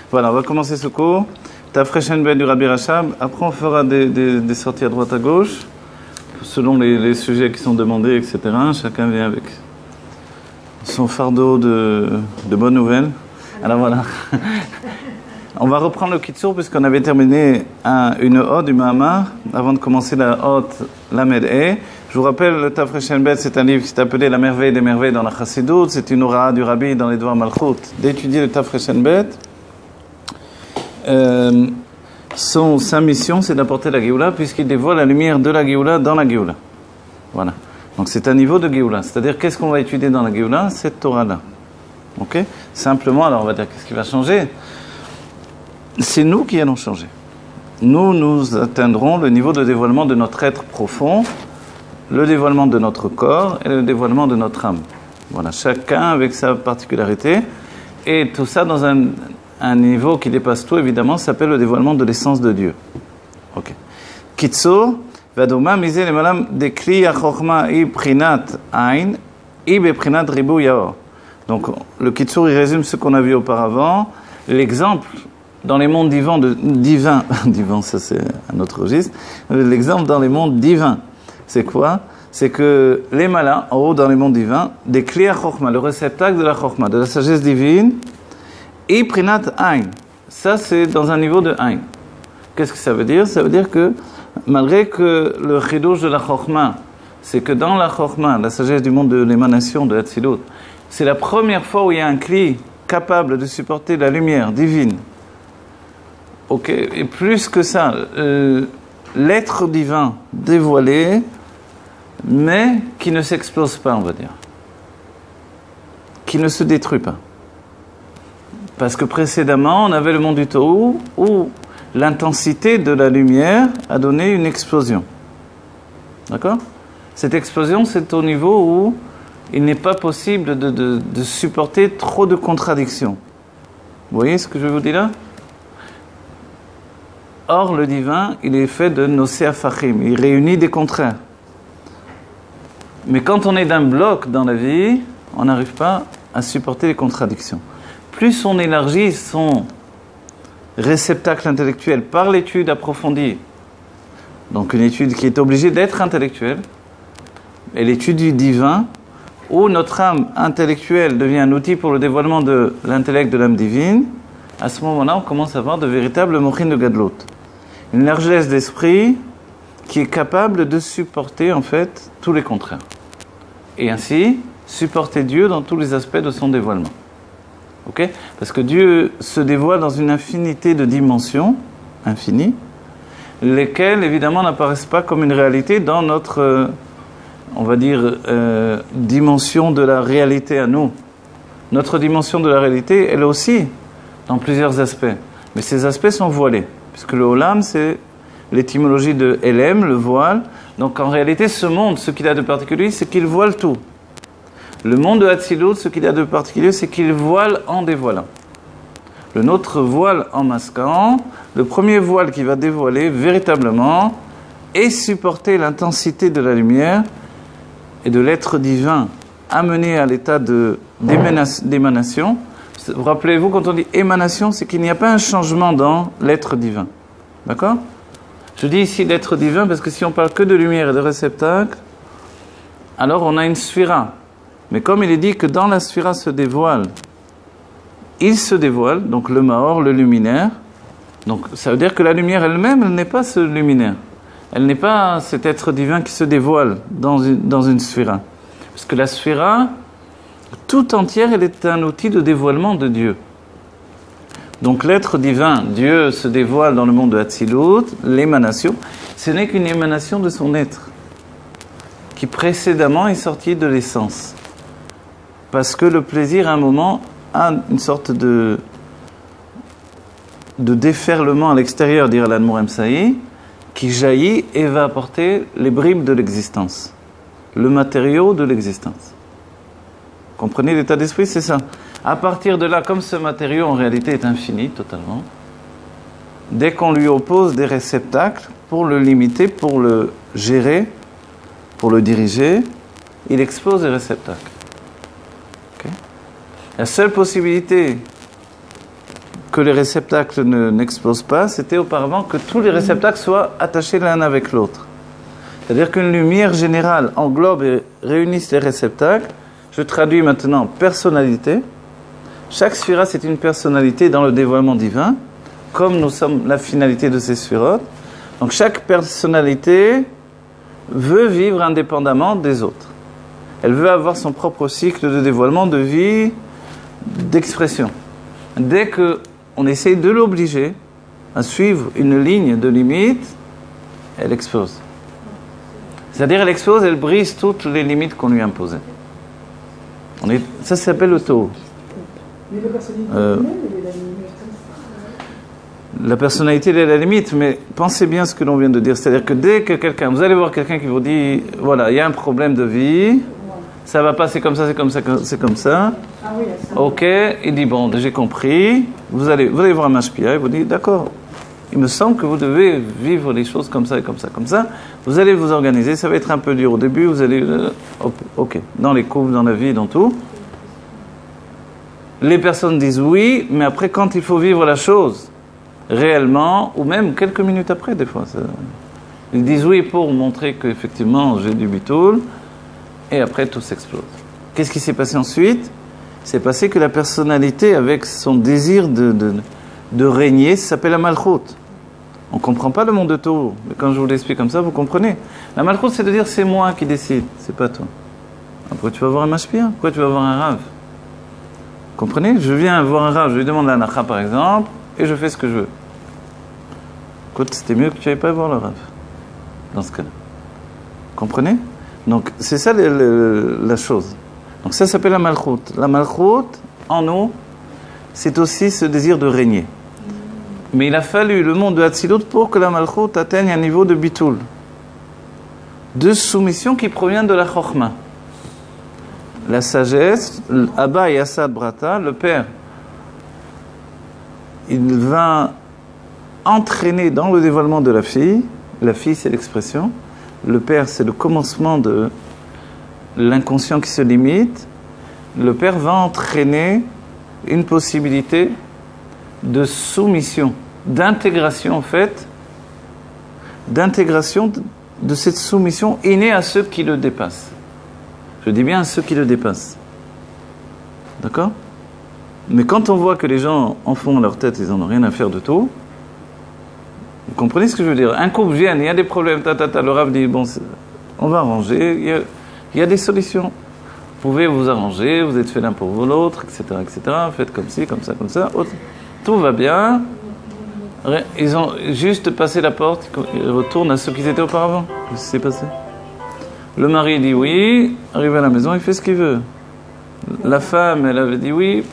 Voilà, on va commencer ce cours. Tafrechen Ben du Rabbi Rachab. Après, on fera des sorties à droite à gauche, selon les sujets qui sont demandés, etc. Chacun vient avec son fardeau de bonnes nouvelles. Alors voilà. On va reprendre le Kitsour puisqu'on avait terminé une ode du Mahamar avant de commencer la ode Lamed E. Je vous rappelle, le Tafrechen Bet, c'est un livre qui s'est appelé La merveille des merveilles dans la Chassidoute. C'est une aura du Rabbi dans les Dvar Malchut d'étudier le Tafrechen Bet. Sa mission, c'est d'apporter la Géoula puisqu'il dévoile la lumière de la Géoula dans la Géoula. Voilà. Donc c'est un niveau de Géoula. C'est-à-dire, qu'est-ce qu'on va étudier dans la Géoula? Cette Torah-là. Ok? Simplement, alors on va dire, qu'est-ce qui va changer? C'est nous qui allons changer. Nous atteindrons le niveau de dévoilement de notre être profond, le dévoilement de notre corps et le dévoilement de notre âme. Voilà, chacun avec sa particularité. Et tout ça dans un niveau qui dépasse tout, évidemment, s'appelle le dévoilement de l'essence de Dieu. Ok. Kitsour, Vadoma, Misé, les malam, décrit à Chochma, I, Prinat, Ain, I, Beprinat, Ribou, Yaor. Donc, le Kitsour, il résume ce qu'on a vu auparavant. L'exemple, dans les mondes divins, ça c'est un autre registre, l'exemple dans les mondes divins, c'est quoi? C'est que les malins, en haut dans les mondes divins, décrit à Chochma, le réceptacle de la Chochma, de la sagesse divine, et Prinat Ain. Ça, c'est dans un niveau de Ain. Qu'est-ce que ça veut dire? Ça veut dire que, malgré que le chidouche de la Chochma, c'est que dans la Chochma, la sagesse du monde de l'émanation de Hatzilut, c'est la première fois où il y a un cli capable de supporter la lumière divine. Ok, et plus que ça, l'être divin dévoilé, mais qui ne s'explose pas, on va dire. Qui ne se détruit pas. Parce que précédemment, on avait le monde du Tohu où l'intensité de la lumière a donné une explosion. D'accord? Cette explosion, c'est au niveau où il n'est pas possible de supporter trop de contradictions. Vous voyez ce que je vous dis là? Or, le divin, il est fait de nosé afachim. Il réunit des contraires. Mais quand on est d'un bloc dans la vie, on n'arrive pas à supporter les contradictions. Plus on élargit son réceptacle intellectuel par l'étude approfondie, donc une étude qui est obligée d'être intellectuelle, et l'étude du divin, où notre âme intellectuelle devient un outil pour le dévoilement de l'intellect de l'âme divine, à ce moment-là, on commence à avoir de véritables mochin de gadlut. Une largesse d'esprit qui est capable de supporter, en fait, tous les contraires. Et ainsi, supporter Dieu dans tous les aspects de son dévoilement. Ok? Parce que Dieu se dévoile dans une infinité de dimensions, infinies, lesquelles, évidemment, n'apparaissent pas comme une réalité dans notre, on va dire, dimension de la réalité à nous. Notre dimension de la réalité, elle aussi, dans plusieurs aspects. Mais ces aspects sont voilés. Puisque le Olam, c'est l'étymologie de Elem, le voile. Donc en réalité, ce monde, ce qu'il a de particulier, c'est qu'il voile tout. Le monde de Hatzilut, ce qu'il a de particulier, c'est qu'il voile en dévoilant. Le nôtre voile en masquant. Le premier voile qui va dévoiler véritablement et supporter l'intensité de la lumière et de l'être divin amené à l'état d'émanation. Vous rappelez-vous, quand on dit émanation, c'est qu'il n'y a pas un changement dans l'être divin. D'accord? Je dis ici l'être divin parce que si on parle que de lumière et de réceptacle, alors on a une sphira. Mais comme il est dit que dans la sphira il se dévoile, donc le Maor, le luminaire. Donc ça veut dire que la lumière elle-même, elle n'est pas ce luminaire. Elle n'est pas cet être divin qui se dévoile dans une sphira. Parce que la sphira, tout entière, elle est un outil de dévoilement de Dieu. Donc l'être divin, Dieu se dévoile dans le monde de Hatzilut, l'émanation, ce n'est qu'une émanation de son être, qui précédemment est sorti de l'essence. Parce que le plaisir, à un moment, a une sorte de déferlement à l'extérieur, dirait l'Admour Emsaï, qui jaillit et va apporter les bribes de l'existence, le matériau de l'existence. Comprenez l'état d'esprit, c'est ça. À partir de là, comme ce matériau en réalité est infini totalement, dès qu'on lui oppose des réceptacles pour le limiter, pour le gérer, pour le diriger, il expose les réceptacles. Okay? La seule possibilité que les réceptacles n'explosent pas, c'était auparavant que tous les réceptacles soient attachés l'un avec l'autre. C'est-à-dire qu'une lumière générale englobe et réunisse les réceptacles. Je traduis maintenant personnalité. Chaque sphira, c'est une personnalité dans le dévoilement divin, comme nous sommes la finalité de ces sphirotes. Donc chaque personnalité veut vivre indépendamment des autres. Elle veut avoir son propre cycle de dévoilement, de vie, d'expression. Dès qu'on essaye de l'obliger à suivre une ligne de limite, elle explose. C'est-à-dire elle explose, elle brise toutes les limites qu'on lui a imposées. Ça s'appelle le taux. Mais la personnalité elle est la limite. La personnalité, elle est la limite, mais pensez bien ce que l'on vient de dire. C'est-à-dire que dès que quelqu'un, vous allez voir quelqu'un qui vous dit, voilà, il y a un problème de vie, ça va pas, c'est comme ça, c'est comme ça, c'est comme ça. Ah oui, ça. Ok, il dit, bon, j'ai compris. Vous allez voir un mashpia, il vous dit, d'accord, il me semble que vous devez vivre les choses comme ça et comme ça, comme ça. Vous allez vous organiser, ça va être un peu dur au début, vous allez, ok, dans les couples, dans la vie, dans tout. Les personnes disent oui, mais après, quand il faut vivre la chose réellement, ou même quelques minutes après, des fois, ils disent oui pour montrer qu'effectivement j'ai du bitoul, et après tout s'explose. Qu'est-ce qui s'est passé ensuite? C'est passé que la personnalité, avec son désir de régner, ça s'appelle la malchoute. On ne comprend pas le monde de Tau, mais quand je vous l'explique comme ça, vous comprenez. La malchoute, c'est de dire c'est moi qui décide, c'est pas toi. Après, tu vas voir un mashpia, pourquoi tu vas voir un rave? Comprenez? Je viens voir un rave, je lui demande un nacha par exemple, et je fais ce que je veux. Écoute, c'était mieux que tu n'ailles pas voir le rave, dans ce cas-là. Comprenez? Donc, c'est ça la chose. Donc, ça s'appelle la malchoute. La malchoute, en nous, c'est aussi ce désir de régner. Mais il a fallu le monde de Hatzilut pour que la malchoute atteigne un niveau de bitoul, de soumission qui provient de la chokhmah. La sagesse, Abba et Assad Brata, le père, il va entraîner dans le dévoilement de la fille. La fille, c'est l'expression. Le père, c'est le commencement de l'inconscient qui se limite. Le père va entraîner une possibilité de soumission, d'intégration en fait, d'intégration de cette soumission innée à ceux qui le dépassent. Je dis bien à ceux qui le dépassent. D'accord? Mais quand on voit que les gens en font leur tête, ils n'en ont rien à faire de tout, vous comprenez ce que je veux dire? Un couple vient, il y a des problèmes, le Rav dit, bon, on va arranger, il y a des solutions. Vous pouvez vous arranger, vous êtes fait l'un pour l'autre, etc., etc., faites comme ci, comme ça, tout va bien. Ils ont juste passé la porte, ils retournent à ce qu'ils étaient auparavant. Qu'est-ce qui s'est passé? Le mari dit oui, arrive à la maison, il fait ce qu'il veut. La femme, elle avait dit oui.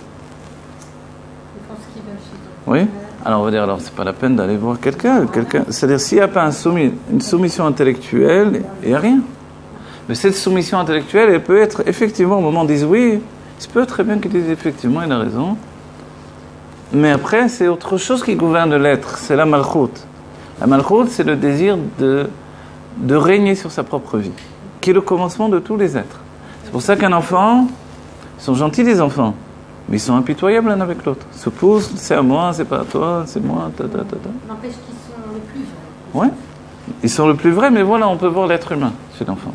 Oui. Alors on va dire, alors c'est pas la peine d'aller voir quelqu'un. C'est-à-dire s'il n'y a pas une soumission intellectuelle, il n'y a rien. Mais cette soumission intellectuelle, elle peut être effectivement au moment où ils disent oui, il peut très bien qu'ils disent effectivement, il a raison. Mais après, c'est autre chose qui gouverne l'être, c'est la malchoute. La malchoute, c'est le désir de régner sur sa propre vie, qui est le commencement de tous les êtres. C'est pour ça qu'un enfant, ils sont gentils les enfants, mais ils sont impitoyables l'un avec l'autre. Ils se poussent, c'est à moi, c'est pas à toi, c'est moi, N'empêche qu'ils sont les plus vrais. Ouais, ils sont le plus vrai, mais voilà, on peut voir l'être humain chez l'enfant.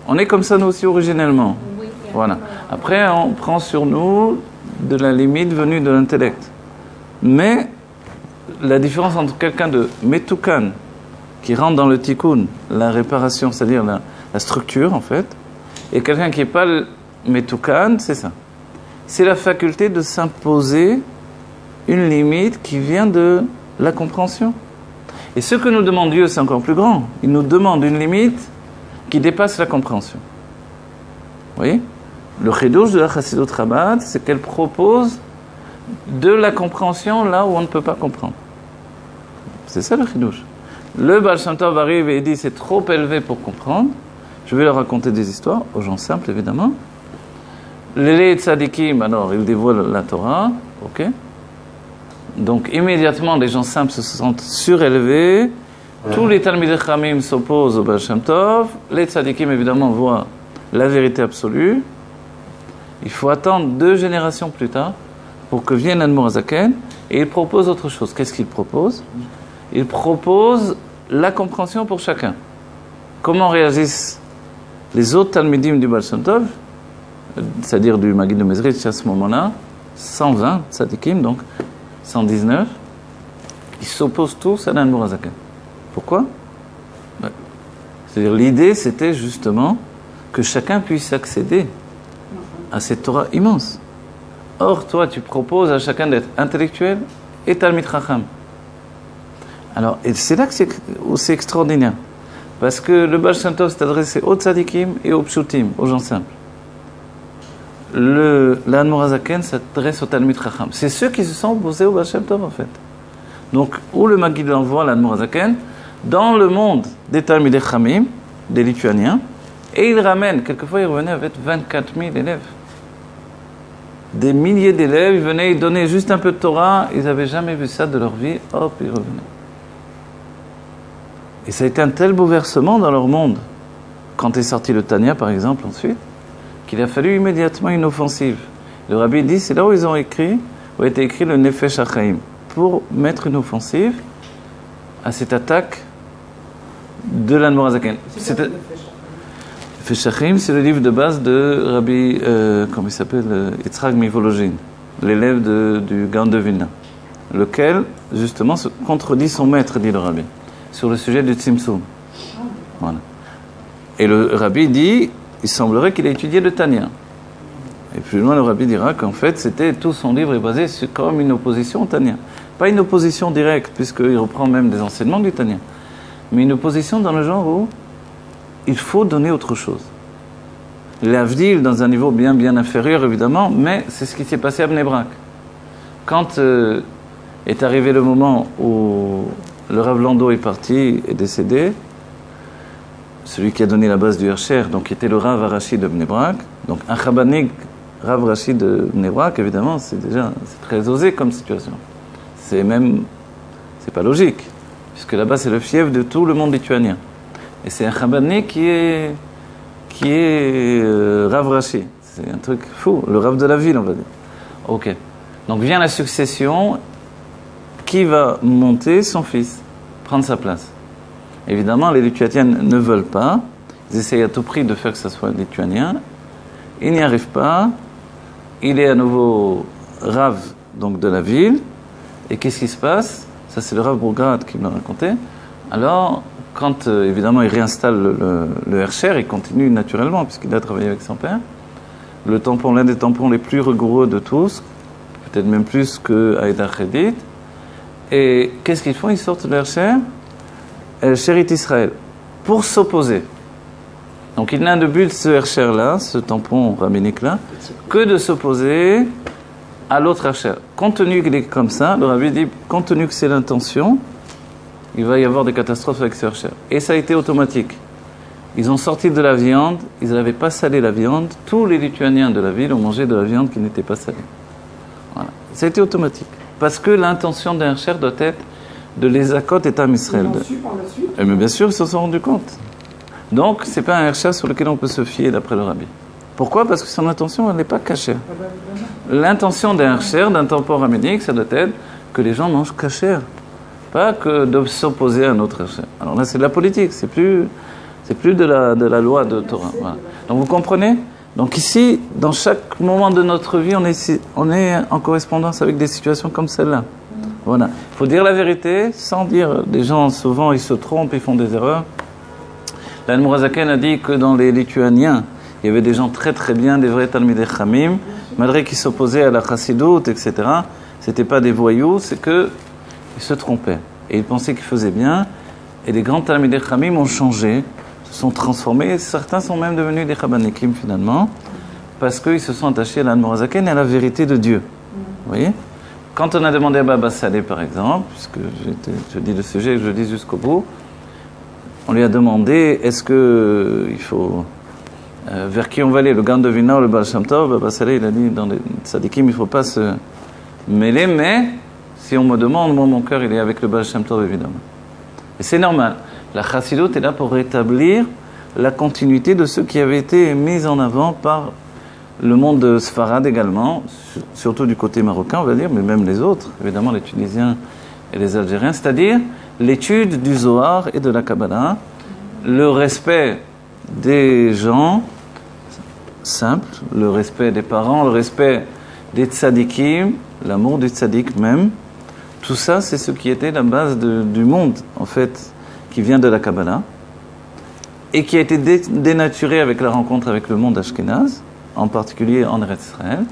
On est comme ça nous aussi originellement. Oui, Voilà. Après, on prend sur nous de la limite venue de l'intellect. Mais la différence entre quelqu'un de metoukan, qui rentre dans le tikkun, la réparation, c'est-à-dire la structure en fait, et quelqu'un qui n'est pas metoukan, c'est ça. C'est la faculté de s'imposer une limite qui vient de la compréhension. Et ce que nous demande Dieu, c'est encore plus grand. Il nous demande une limite qui dépasse la compréhension. Vous voyez? Le chidouche de la Chassidut Chabad, c'est qu'elle propose de la compréhension là où on ne peut pas comprendre. C'est ça le chidouche. Le Baal Shem Tov arrive et il dit c'est trop élevé pour comprendre. Je vais leur raconter des histoires, aux gens simples évidemment. Les tzadikim, alors ils dévoilent la Torah, ok? Donc immédiatement les gens simples se sentent surélevés. Tous les Talmidei Chachamim s'opposent au Baal Shem Tov. Les tzadikim évidemment voient la vérité absolue. Il faut attendre 2 générations plus tard pour que vienne l'Admour Hazaken, et il propose autre chose. Qu'est-ce qu'il propose? Il propose la compréhension pour chacun. Comment réagissent les autres Talmidim du Baal Shem Tov, c'est-à-dire du Maggid de Mezritch à ce moment-là, 120 tzadikim, donc 119, ils s'opposent tous à l'Admour Hazaken. Pourquoi? C'est-à-dire l'idée, c'était justement que chacun puisse accéder à cette Torah immense. Or, toi, tu proposes à chacun d'être intellectuel et Talmid Chacham. Alors, et c'est là que c'est extraordinaire. Parce que le Baal Shem Tov s'est adressé aux tzadikim et aux pshutim, aux gens simples. L'Admour Hazaken s'adresse aux Talmid Chacham. C'est ceux qui se sont opposés au Baal Shem Tov, en fait. Donc, où le Maggid envoie l'Admour Hazaken? Dans le monde des Talmidei Chachamim, des Lituaniens, et il ramène, quelquefois il revenait avec 24 000 élèves. Des milliers d'élèves, ils venaient, ils donnaient juste un peu de Torah, ils n'avaient jamais vu ça de leur vie, hop, ils revenaient. Et ça a été un tel bouleversement dans leur monde, quand est sorti le Tanya par exemple ensuite, qu'il a fallu immédiatement une offensive. Le rabbi dit, c'est là où ils ont écrit, où a été écrit le Nefesh HaChaim, pour mettre une offensive à cette attaque de l'Admour Hazaken. Nefesh HaChaim, c'est le livre de base de Rabbi, comment il s'appelle, Yitzhak Mivologin, l'élève du Gaon de Vilna, lequel, justement, se contredit son maître, dit le rabbi, sur le sujet du Tzimtzum. Voilà. Et le rabbi dit, il semblerait qu'il ait étudié le Tanya. Et plus loin, le rabbi dira qu'en fait, tout son livre est basé sur comme une opposition au Tanya. Pas une opposition directe, puisqu'il reprend même des enseignements du Tanya, mais une opposition dans le genre où il faut donner autre chose. L'Avdil, dans un niveau bien inférieur, évidemment, mais c'est ce qui s'est passé à Bnei Brak. Quand est arrivé le moment où le Rav Lando est parti, est décédé, celui qui a donné la base du Hersher, donc qui était le Rav Arashi de Bnei Brak, donc un Chabanig Rav Arashi de Bnei Brak, évidemment, c'est très osé comme situation. C'est pas logique, puisque là-bas c'est le fief de tout le monde lituanien. Et c'est un Chabanig qui est Rav Rashi. C'est un truc fou, le Rav de la ville, on va dire. Ok. Donc vient la succession, qui va monter? Son fils, prendre sa place. Évidemment, les Lituaniens ne veulent pas. Ils essayent à tout prix de faire que ce soit lituanien. Ils n'y arrivent pas. Il est à nouveau Rav donc, de la ville. Et qu'est-ce qui se passe? Ça, c'est le Rav Bourgade qui me l'a raconté. Alors, quand évidemment il réinstalle le Hersher, il continue naturellement, puisqu'il a travaillé avec son père. Le tampon, l'un des tampons les plus rigoureux de tous, peut-être même plus que Haïdar Chedid. Et qu'est-ce qu'ils font? Ils sortent le Hersher, Sherit Israël, pour s'opposer. Donc il n'a de but ce Hersher-là, ce tampon rabbinique-là, que de s'opposer à l'autre Hersher. Compte tenu qu'il est comme ça, le rabbi dit, compte tenu que c'est l'intention, il va y avoir des catastrophes avec ce Hersher. Et ça a été automatique. Ils ont sorti de la viande, ils n'avaient pas salé la viande, tous les Lituaniens de la ville ont mangé de la viande qui n'était pas salée. Voilà. Ça a été automatique. Parce que l'intention d'un Hersher doit être de les Akot et Am Israël. Ils l'ont su par la suite. Mais bien sûr, ils se sont rendus compte. Donc, ce n'est pas un Hersher sur lequel on peut se fier d'après le rabbi. Pourquoi? Parce que son intention, elle n'est pas cachée. L'intention d'un Hersher, d'un tampon rabbinique, ça doit être que les gens mangent kasher. Pas que de s'opposer à un autre Hersher. Alors là, c'est de la politique, c'est plus de la loi de Torah. Voilà. Donc vous comprenez? Donc ici, dans chaque moment de notre vie, on est en correspondance avec des situations comme celle-là. Voilà. Il faut dire la vérité, sans dire... Les gens, souvent, ils se trompent, ils font des erreurs. L'Admour Hazaken a dit que dans les Lituaniens, il y avait des gens très très bien, des vrais Talmidei Chachamim, malgré qu'ils s'opposaient à la Chassidoute, etc. C'était pas des voyous, c'est qu'ils se trompaient. Et ils pensaient qu'ils faisaient bien. Et les grands Talmidei Chachamim ont changé, se sont transformés. Certains sont même devenus des Chabanikim finalement, parce qu'ils se sont attachés à l'Admour Hazaken et à la vérité de Dieu. Vous voyez? Quand on a demandé à Baba Saleh, par exemple, puisque je dis le sujet, je le dis jusqu'au bout, on lui a demandé, est-ce que il faut... vers qui on va aller, le Gaon de Vilna ou le Baal Shem Tov? Baba Saleh, il a dit, dans les tzadikim, il ne faut pas se mêler, mais si on me demande, moi, mon cœur, il est avec le Baal Shem Tov, évidemment. Et c'est normal. La Chassidut est là pour rétablir la continuité de ce qui avait été mis en avant par le monde de Sfarad également, surtout du côté marocain, on va dire, mais même les autres, évidemment les Tunisiens et les Algériens, c'est-à-dire l'étude du Zohar et de la Kabbalah, le respect des gens simples, le respect des parents, le respect des tzadikim, l'amour du tzadik même, tout ça c'est ce qui était la base du monde, en fait, qui vient de la Kabbalah, et qui a été dénaturé avec la rencontre avec le monde ashkénaze, en particulier en Eretz Israël,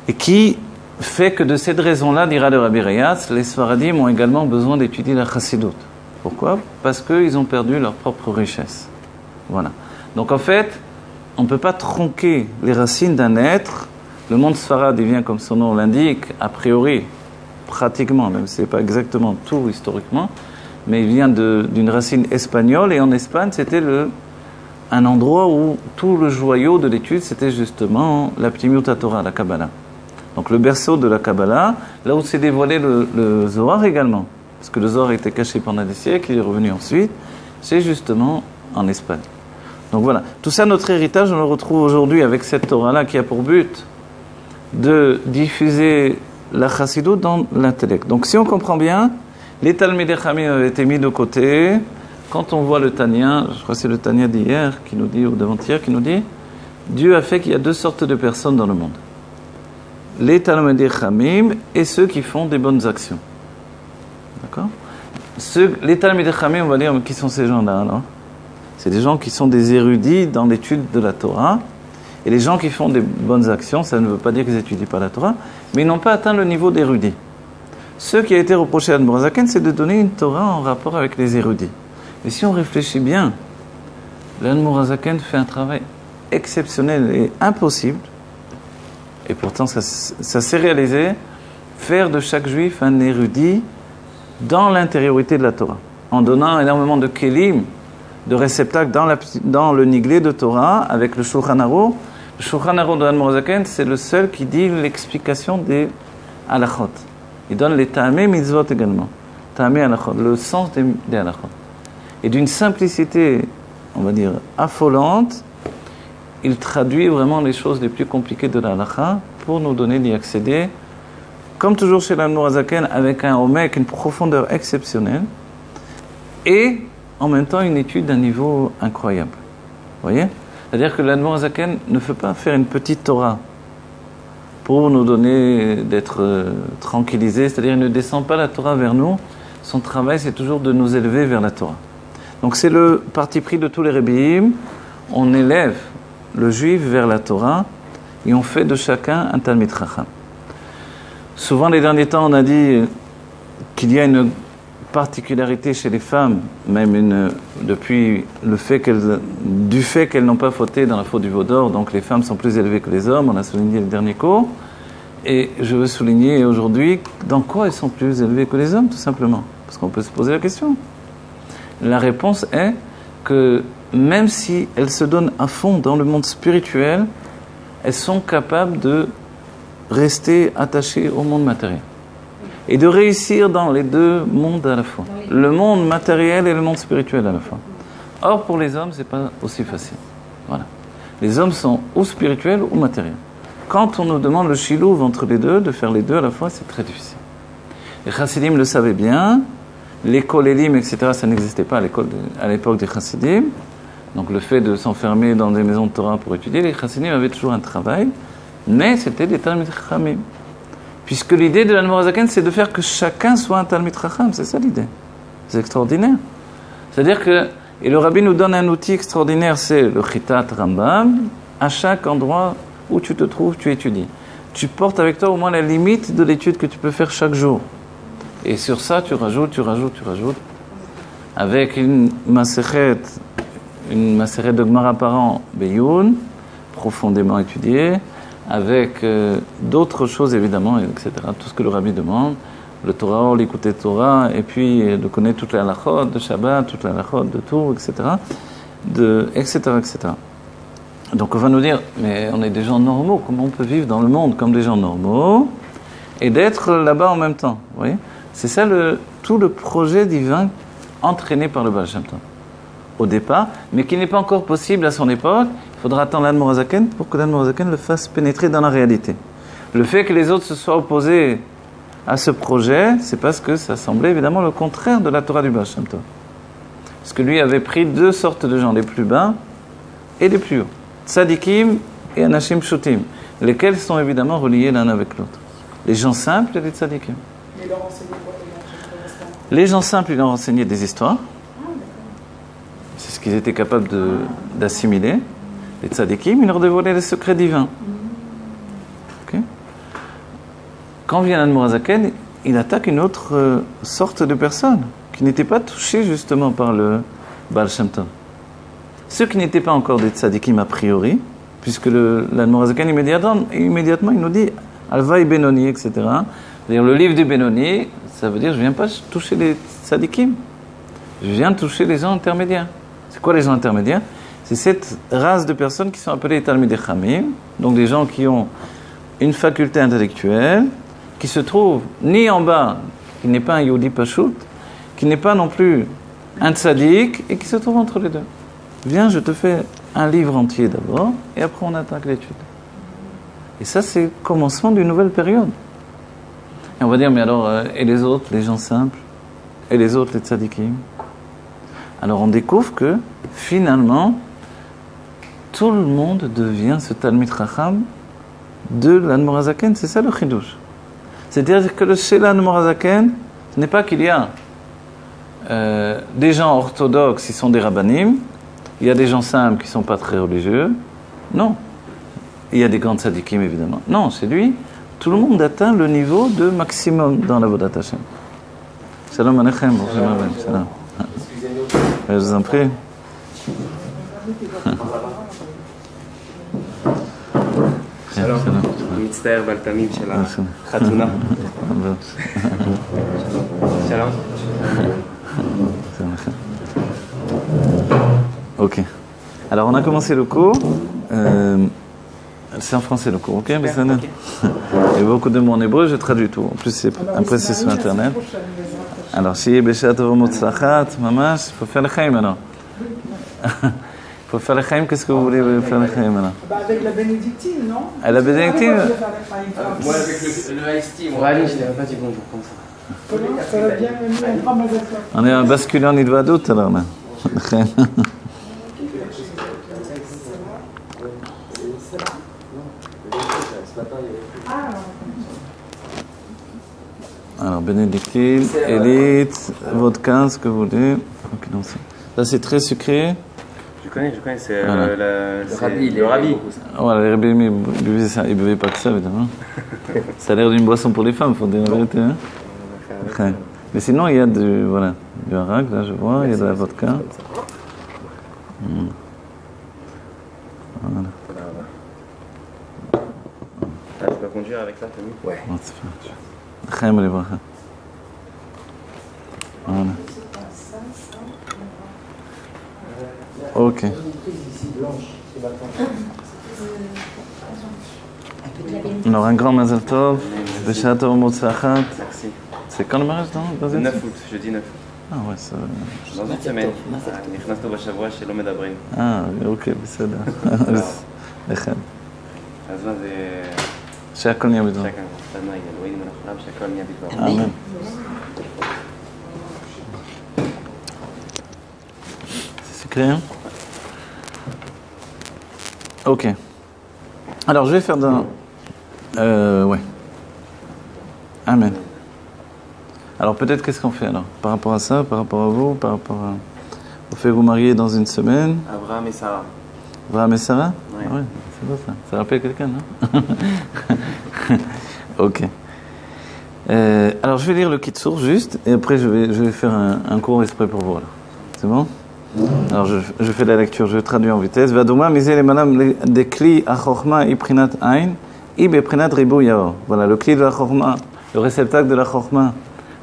et qui fait que de cette raison-là, dira le Rabbi Rayatz, les Sfaradim ont également besoin d'étudier la Chassidut. Pourquoi ? Parce qu'ils ont perdu leur propre richesse. Voilà. Donc en fait, on ne peut pas tronquer les racines d'un être. Le monde Sfarad, il vient comme son nom l'indique, a priori, pratiquement, même si ce n'est pas exactement tout historiquement, mais il vient d'une racine espagnole, et en Espagne, c'était un endroit où tout le joyau de l'étude, c'était justement la Ptimut Torah, la Kabbalah. Donc le berceau de la Kabbalah, là où s'est dévoilé le Zohar également, parce que le Zohar était caché pendant des siècles, il est revenu ensuite, c'est justement en Espagne. Donc voilà, tout ça, notre héritage, on le retrouve aujourd'hui avec cette Torah-là qui a pour but de diffuser la Chassidut dans l'intellect. Donc si on comprend bien, les Talmidei Chachamim avaient été mis de côté. Quand on voit le Tanya, je crois que c'est le Tanya d'hier qui nous dit, ou d'avant-hier, qui nous dit, Dieu a fait qu'il y a deux sortes de personnes dans le monde. Les Talmidei Chachamim et ceux qui font des bonnes actions. D'accord ? Les Talmidei Chachamim, on va dire, mais qui sont ces gens-là alors ? C'est des gens qui sont des érudits dans l'étude de la Torah. Et les gens qui font des bonnes actions, ça ne veut pas dire qu'ils n'étudient pas la Torah, mais ils n'ont pas atteint le niveau d'érudit. Ce qui a été reproché à Admor HaZaken, c'est de donner une Torah en rapport avec les érudits. Et si on réfléchit bien, l'Admor HaZaken fait un travail exceptionnel et impossible, et pourtant ça s'est réalisé, faire de chaque juif un érudit dans l'intériorité de la Torah, en donnant énormément de kélim, de réceptacles dans le niglé de Torah, avec le Shulchan Aruch. Le Shulchan Aruch de l'Admor HaZaken, c'est le seul qui dit l'explication des halachot. Il donne les ta'amei mitzvot également, ta'amei halachot, le sens des halachot. Et d'une simplicité, on va dire, affolante, il traduit vraiment les choses les plus compliquées de la halakha pour nous donner d'y accéder, comme toujours chez l'Admor HaZaken, avec un omek, une profondeur exceptionnelle, et en même temps une étude d'un niveau incroyable. Vous voyez ? C'est-à-dire que l'Admor HaZaken ne fait pas faire une petite Torah pour nous donner d'être tranquillisés, c'est-à-dire il ne descend pas la Torah vers nous, son travail c'est toujours de nous élever vers la Torah. Donc c'est le parti pris de tous les Rebbeim, on élève le juif vers la Torah et on fait de chacun un Talmid Chacham. Souvent les derniers temps on a dit qu'il y a une particularité chez les femmes, même depuis du fait qu'elles n'ont pas fauté dans la faute du veau d'or, donc les femmes sont plus élevées que les hommes, on a souligné le dernier cours, et je veux souligner aujourd'hui dans quoi elles sont plus élevées que les hommes, tout simplement, parce qu'on peut se poser la question. La réponse est que même si elles se donnent à fond dans le monde spirituel, elles sont capables de rester attachées au monde matériel. Et de réussir dans les deux mondes à la fois. Le monde matériel et le monde spirituel à la fois. Or, pour les hommes, ce n'est pas aussi facile. Voilà. Les hommes sont ou spirituels ou matériels. Quand on nous demande le chilouv entre les deux, de faire les deux à la fois, c'est très difficile. Les chassidim le savaient bien. L'école Elim, etc., ça n'existait pas à l'époque des chassidim. Donc le fait de s'enfermer dans des maisons de Torah pour étudier, les chassidim avaient toujours un travail. Mais c'était des Talmidei Chachamim. Puisque l'idée de l'Admor HaZaken, c'est de faire que chacun soit un Talmid Chacham. C'est ça l'idée. C'est extraordinaire. C'est-à-dire que, et le Rabbi nous donne un outil extraordinaire, c'est le Chitat Rambam. À chaque endroit où tu te trouves, tu étudies. Tu portes avec toi au moins la limite de l'étude que tu peux faire chaque jour. Et sur ça, tu rajoutes. Avec une Masechet de Gemara par an, Beyoun, profondément étudiée, avec d'autres choses évidemment, etc. Tout ce que le Rabbi demande, le Torah, l'écouter Torah, et puis de connaître toutes les halachot de Shabbat, toutes les halachot de tout, etc. etc. Donc on va nous dire, mais on est des gens normaux, comment on peut vivre dans le monde comme des gens normaux et d'être là-bas en même temps, vous voyez ? C'est ça tout le projet divin entraîné par le Baal Shem Tov au départ, mais qui n'est pas encore possible à son époque, Il faudra attendre l'Admorazaken pour que l'Admorazaken le fasse pénétrer dans la réalité. Le fait que les autres se soient opposés à ce projet, c'est parce que ça semblait évidemment le contraire de la Torah du Baal Shem Tov. Parce que lui avait pris deux sortes de gens, les plus bas et les plus hauts. Tzadikim et Anashim Pshutim, lesquels sont évidemment reliés l'un avec l'autre. Les gens simples et les tzadikim. Mais leur enseigner quoi? Les gens simples, ils leur enseignaient des histoires. C'est ce qu'ils étaient capables d'assimiler. Les tzadikim, ils leur dévoilaient les secrets divins. Okay. Quand vient l'Admorazaken, il attaque une autre sorte de personnes qui n'étaient pas touchées justement par le Baal Shem Tov. Ceux qui n'étaient pas encore des tzadikim a priori, puisque l'Admorazaken immédiatement il nous dit Alvaï Benoni, etc. C'est-à-dire le livre du Benoni, ça veut dire je ne viens pas toucher les tzadikim, je viens toucher les gens intermédiaires. C'est quoi les gens intermédiaires? C'est cette race de personnes qui sont appelées Talmidei Chamim, donc des gens qui ont une faculté intellectuelle, qui se trouvent ni en bas, qui n'est pas un Yehudi Pachout, qui n'est pas non plus un tzadik, et qui se trouve entre les deux. Viens, je te fais un livre entier d'abord, et après on attaque l'étude. Et ça, c'est le commencement d'une nouvelle période. Et on va dire, mais alors, et les autres, les gens simples? Et les autres, les tzadikim? Alors on découvre que, finalement, tout le monde devient ce Talmid Chacham de l'Admorazaken. C'est ça le chidouche. C'est-à-dire que chez l'Admorazaken, ce n'est pas qu'il y a des gens orthodoxes qui sont des rabbanim, il y a des gens simples qui ne sont pas très religieux. Non. Il y a des grands tzadikim, évidemment. Non, c'est lui. Tout le monde atteint le niveau de maximum dans la Vodat Hashem. Shalom Aleichem. Shalom. Je vous en prie. שלום, מצטער בלתמים של החתונה. שלום. Ok. Alors on a commencé le cours. C'est en français le cours, ok? Il y a beaucoup de mots en hébreu, je traduis tout. En plus, après c'est sur internet. Alors, si Beshat Motzlachat, Mamash, il faut faire le chaim alors. Il faut faire le chaim, qu'est-ce que vous voulez faire le chaim alors? Avec la bénédictine, non? La bénédictine? Moi, avec le Ice-T, moi, je n'avais pas dit bonjour comme ça. Ça va bien venir, on prend ma zakat. On est en basculant Nidvadut alors là. Alors, bénédictine, élite, vodka, ce que vous voulez. Okay, non, ça, c'est très sucré. Je connais, c'est voilà. le rabbi. Voilà, les rabbis, ils buvaient pas que ça, évidemment. Ça a l'air d'une boisson pour les femmes, il faut dire la vérité. Hein? Okay. Mais sinon, il y a du harag, là, je vois, il y a de la vodka. Voilà. Ah, tu peux conduire avec ça, Tommy? Ouais. Chaim les bracha. Voilà. Ok. Alors un grand Mazel Tov, Beshat Tov Motzlachat. Merci. C'est quand le mariage dans 9 août, jeudi 9. Ah ouais, ça... dans une semaine. נכנסנו בשבוע שלא מדברים. אוקיי, בסדר. לכן. אז מה זה... שהכל נהיה בדבר. שהכל נהיה אלוהים מלך העולם, שהכל נהיה בדבר. אמן. C'est clair? Ok. Alors je vais faire d'un... ouais. Amen. Alors peut-être qu'est-ce qu'on fait alors? Par rapport à ça, par rapport à vous, par rapport au fait que vous mariez dans une semaine? Abraham et Sarah. Abraham et Sarah? Ouais. Ah ouais, c'est beau ça. Ça rappelle quelqu'un, non? Ok. Alors je vais lire le Kitsour juste, et après je vais faire un cours exprès pour vous. C'est bon? Alors je fais la lecture, je traduis en vitesse. Vaduma misé les manam des kli achorma iprinat ain, ibeprinat ribu yao. Voilà, le kli de la chorma, le réceptacle de la chorma,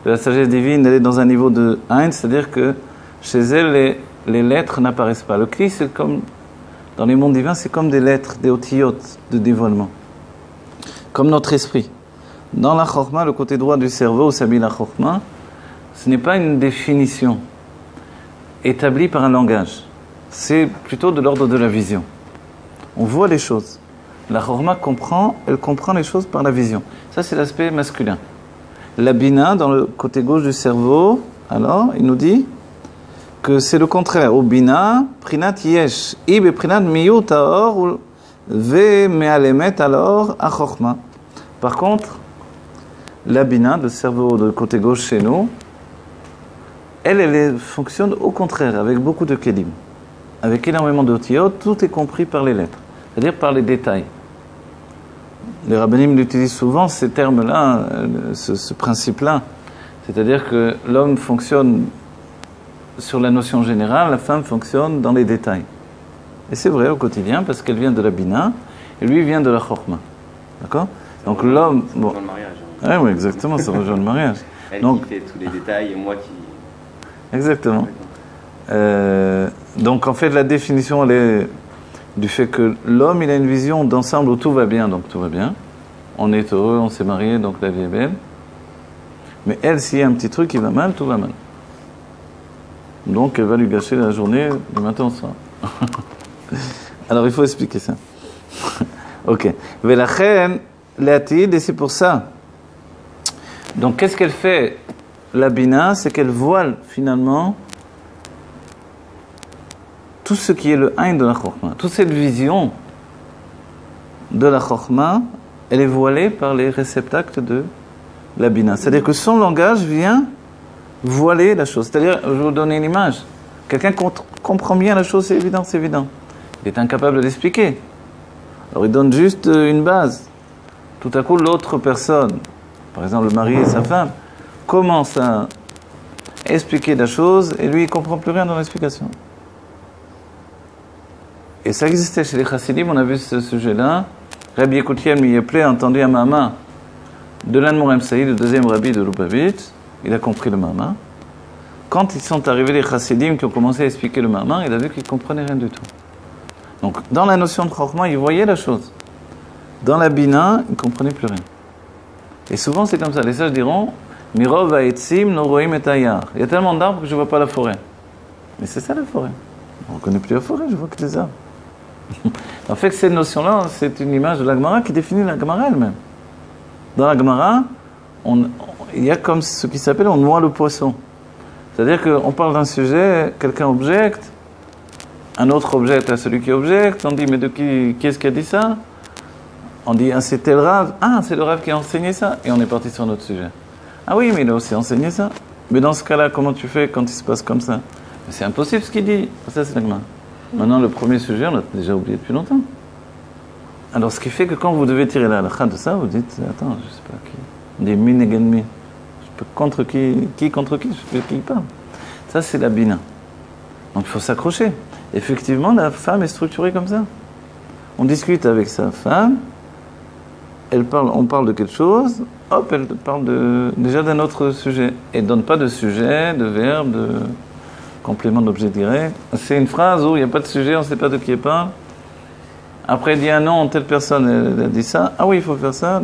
de la sagesse divine, elle est dans un niveau de ain, c'est-à-dire que chez elle les lettres n'apparaissent pas. Le kli, c'est comme dans les mondes divins, c'est comme des lettres, des otiotes de dévoilement, comme notre esprit. Dans la chorma, le côté droit du cerveau, s'habille la chorma, ce n'est pas une définition établie par un langage. C'est plutôt de l'ordre de la vision. On voit les choses. La chorma elle comprend les choses par la vision. Ça, c'est l'aspect masculin. La bina, dans le côté gauche du cerveau, alors, il nous dit que c'est le contraire. Au bina, prinat yesh, ib prinat miyut aor, ve mealemet alors a chorma. Par contre, la bina, le cerveau de côté gauche chez nous, elle fonctionne au contraire, avec beaucoup de kelim. Avec énormément d'otiyot, tout est compris par les lettres, c'est-à-dire par les détails. Les rabbinim utilisent souvent ces termes-là, ce principe-là. C'est-à-dire que l'homme fonctionne sur la notion générale, la femme fonctionne dans les détails. Et c'est vrai au quotidien, parce qu'elle vient de la bina, et lui vient de la chorma. D'accord? Donc l'homme... Bon. Dans le mariage. Hein. Oui, exactement, ça rejoint le mariage. Elle donc, qui fait tous les détails, et moi qui... Exactement. Donc en fait, la définition, elle est du fait que l'homme, il a une vision d'ensemble où tout va bien, donc tout va bien. On est heureux, on s'est marié, donc la vie est belle. Mais elle, s'il y a un petit truc qui va mal, tout va mal. Donc elle va lui gâcher la journée du matin au soir. Alors il faut expliquer ça. Ok. Velachen, l'atid, et c'est pour ça. Donc qu'est-ce qu'elle fait, la bina? C'est qu'elle voile finalement tout ce qui est le haïn de la chorma. Toute cette vision de la chorma, elle est voilée par les réceptacles de la bina. C'est-à-dire que son langage vient voiler la chose. C'est-à-dire, je vais vous donner une image. Quelqu'un comprend bien la chose, c'est évident, c'est évident. Il est incapable de l'expliquer. Alors il donne juste une base. Tout à coup, l'autre personne, par exemple le mari et sa femme, commence à expliquer la chose et lui, il ne comprend plus rien dans l'explication. Et ça existait chez les chassidim, on a vu ce sujet-là. Rabbi Yekutiel Miyeple a entendu un mama de l'Anmourem Saïd, le deuxième rabbi de Lubavitch. Il a compris le mama. Quand ils sont arrivés les chassidim qui ont commencé à expliquer le mama, il a vu qu'ils ne comprenaient rien du tout. Donc, dans la notion de chorma, ils voyaient la chose. Dans la bina, ils ne comprenaient plus rien. Et souvent, c'est comme ça. Les sages diront Mirov ha'etzim no roim et hayar. Il y a tellement d'arbres que je ne vois pas la forêt. Mais c'est ça la forêt. On ne reconnaît plus la forêt, je vois que des arbres. En fait, cette notion-là, c'est une image de la Gemara qui définit la Gemara elle-même. Dans la Gemara, il y a comme ce qui s'appelle on noie le poisson. C'est-à-dire qu'on parle d'un sujet, quelqu'un objecte, un autre objecte à celui qui objecte, on dit mais de qui est-ce qui a dit ça? On dit ah c'est tel Rav, ah c'est le Rav qui a enseigné ça, et on est parti sur notre sujet. Ah oui mais il a aussi enseigné ça. Mais dans ce cas-là, comment tu fais quand il se passe comme ça? C'est impossible ce qu'il dit. Ça c'est la Gemara. Maintenant, le premier sujet, on l'a déjà oublié depuis longtemps. Alors, ce qui fait que quand vous devez tirer la halakha de ça, vous dites, attends, je ne sais pas qui. Des mineganmi. Je peux contre qui contre qui, je sais pas qui parle. Ça, c'est la bina. Donc, il faut s'accrocher. Effectivement, la femme est structurée comme ça. On discute avec sa femme, on parle de quelque chose, hop, elle parle déjà d'un autre sujet. Elle ne donne pas de sujet, de verbe, de complément d'objet direct. C'est une phrase où il n'y a pas de sujet, on ne sait pas de qui elle parle. Après, il dit ah non, telle personne elle a dit ça. Ah oui, il faut faire ça.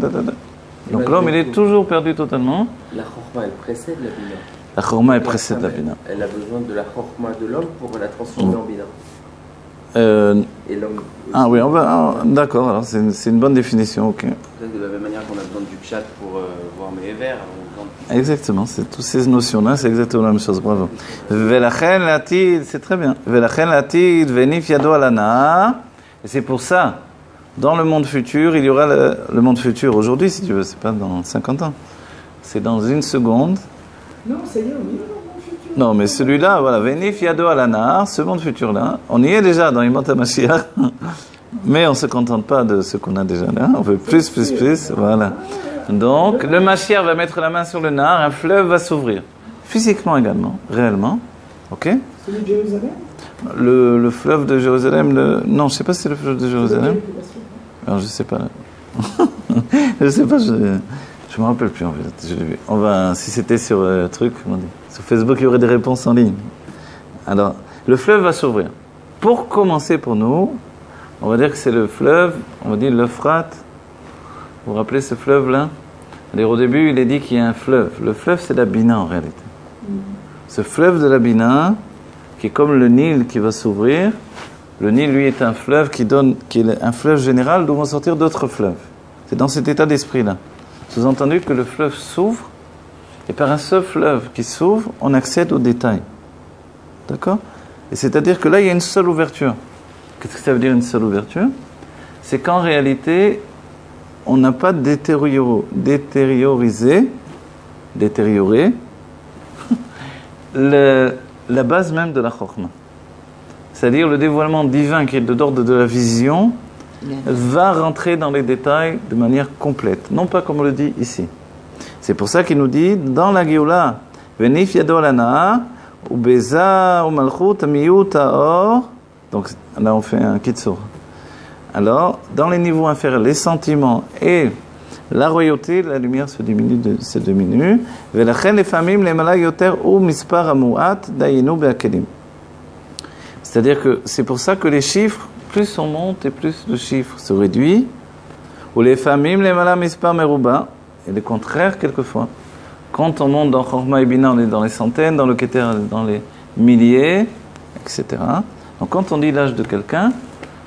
Donc l'homme, il est toujours perdu totalement. La chorma, elle précède la bina. La chorma, elle précède la bina. Elle a besoin de la chorma de l'homme pour la transformer en bina. Et l'homme. Ah oui, d'accord, alors c'est une bonne définition, ok. De la même manière qu'on a besoin du pshat pour voir mes vers. Exactement, c'est toutes ces notions-là, c'est exactement la même chose, bravo. Velachen latid, c'est très bien. Velachen latid, venif yado alana. Et c'est pour ça, dans le monde futur, il y aura le monde futur aujourd'hui, si tu veux, c'est pas dans 50 ans. C'est dans une seconde. Non, ça y est, on y est dans le monde futur. Non, mais celui-là, voilà, venif yado alana, ce monde futur-là, on y est déjà dans Yimot HaMashiach. Mais on ne se contente pas de ce qu'on a déjà là, on veut plus, voilà. Donc, le Mashiach va mettre la main sur le Nahar, un fleuve va s'ouvrir. Physiquement également, réellement. Ok? Celui de Jérusalem? Le fleuve de Jérusalem, non, je ne sais pas si c'est le fleuve de Jérusalem. Alors, je ne sais pas. Je ne sais pas, je ne me rappelle plus en fait. Je l'ai vu. Si c'était sur truc, comment on dit, sur Facebook, il y aurait des réponses en ligne. Alors, le fleuve va s'ouvrir. Pour commencer pour nous, on va dire que c'est le fleuve, on va dire l'Euphrate. Vous vous rappelez ce fleuve-là? Alors, au début, il est dit qu'il y a un fleuve. Le fleuve, c'est la Bina en réalité. Ce fleuve de la Bina, qui est comme le Nil qui va s'ouvrir, Le Nil, lui, est un fleuve qui est un fleuve général d'où vont sortir d'autres fleuves. C'est dans cet état d'esprit-là. Sous-entendu que le fleuve s'ouvre, et par un seul fleuve qui s'ouvre, on accède aux détails. D'accord? Et c'est-à-dire que là, il y a une seule ouverture. Qu'est-ce que ça veut dire une seule ouverture? C'est qu'en réalité, on n'a pas détérioré la base même de la Chokhmah. C'est-à-dire le dévoilement divin qui est de l'ordre de la vision va rentrer dans les détails de manière complète, non pas comme on le dit ici. C'est pour ça qu'il nous dit dans la Géoula, Venif yado lana ubeza umalchut amiyut haor. Donc là on fait un kitsur. Alors dans les niveaux inférieurs, les sentiments et la royauté, la lumière se diminue. Velachen lefamim lemala yoter u mispar amuat dayinu beakelim. C'est-à-dire que c'est pour ça que les chiffres, plus on monte et plus le chiffre se réduit. Ou les famim, les malam mispar meruba, et le contraire quelquefois. Quand on monte dans Chokhmah et Bina, on est dans les centaines, dans le Keter, dans les milliers, etc. Donc quand on dit l'âge de quelqu'un,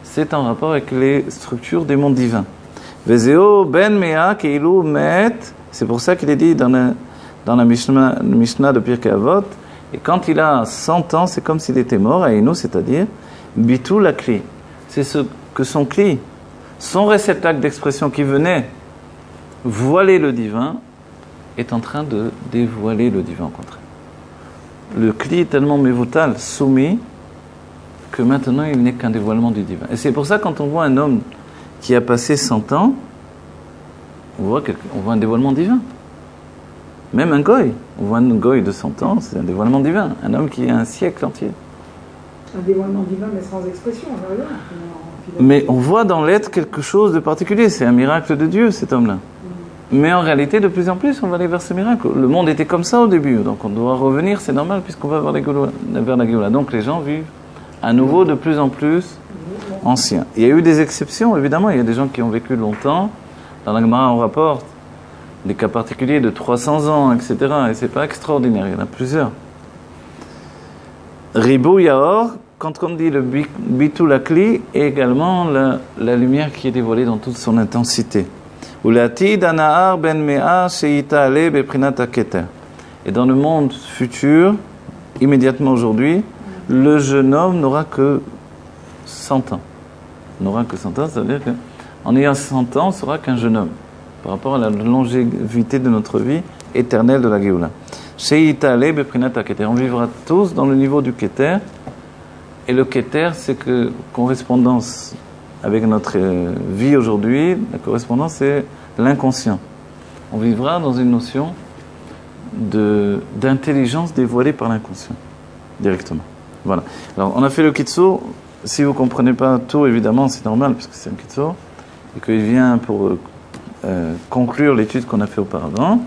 c'est en rapport avec les structures des mondes divins. Vezeo ben mea keilu met, c'est pour ça qu'il est dit dans la Mishnah de Pirkei Avot. Et quand il a 100 ans, c'est comme s'il était mort, Aïnou, c'est-à-dire Bitou la cli. C'est ce que son cli, son réceptacle d'expression qui venait voiler le divin, est en train de dévoiler le divin au contraire. Le cli est tellement mévotal, soumis, que maintenant il n'est qu'un dévoilement du divin. Et c'est pour ça quand on voit un homme qui a passé 100 ans, on voit un dévoilement divin. Même un goy, on voit un goy de 100 ans, c'est un dévoilement divin. Un homme qui a un siècle entier. Un dévoilement divin, mais sans expression, on va dire. Mais on voit dans l'être quelque chose de particulier. C'est un miracle de Dieu, cet homme-là. Mais en réalité, de plus en plus, on va aller vers ce miracle. Le monde était comme ça au début, donc on doit revenir, c'est normal, puisqu'on va vers la Géoula. Donc les gens vivent à nouveau de plus en plus anciens. Il y a eu des exceptions, évidemment. Il y a des gens qui ont vécu longtemps. Dans la Gemara, on rapporte des cas particuliers de 300 ans, etc. Et c'est pas extraordinaire, il y en a plusieurs. Ribou Yaor, quand on dit le Bitul Akli, est également la lumière qui est dévoilée dans toute son intensité. Ulati Danahar Ben Mea Sheita Ale Beprinat Aketer. Et dans le monde futur, immédiatement aujourd'hui, le jeune homme n'aura que 100 ans. N'aura que 100 ans, ça veut dire qu'en ayant 100 ans, on sera qu'un jeune homme. Par rapport à la longévité de notre vie éternelle de la Géoula. On vivra tous dans le niveau du Keter. Et le Keter, c'est que correspondance avec notre vie aujourd'hui, la correspondance, c'est l'inconscient. On vivra dans une notion d'intelligence dévoilée par l'inconscient, directement. Voilà. Alors, on a fait le Kitsur. Si vous ne comprenez pas tout, évidemment, c'est normal, puisque c'est un Kitsur, et qu'il vient pour conclure l'étude qu'on a fait auparavant.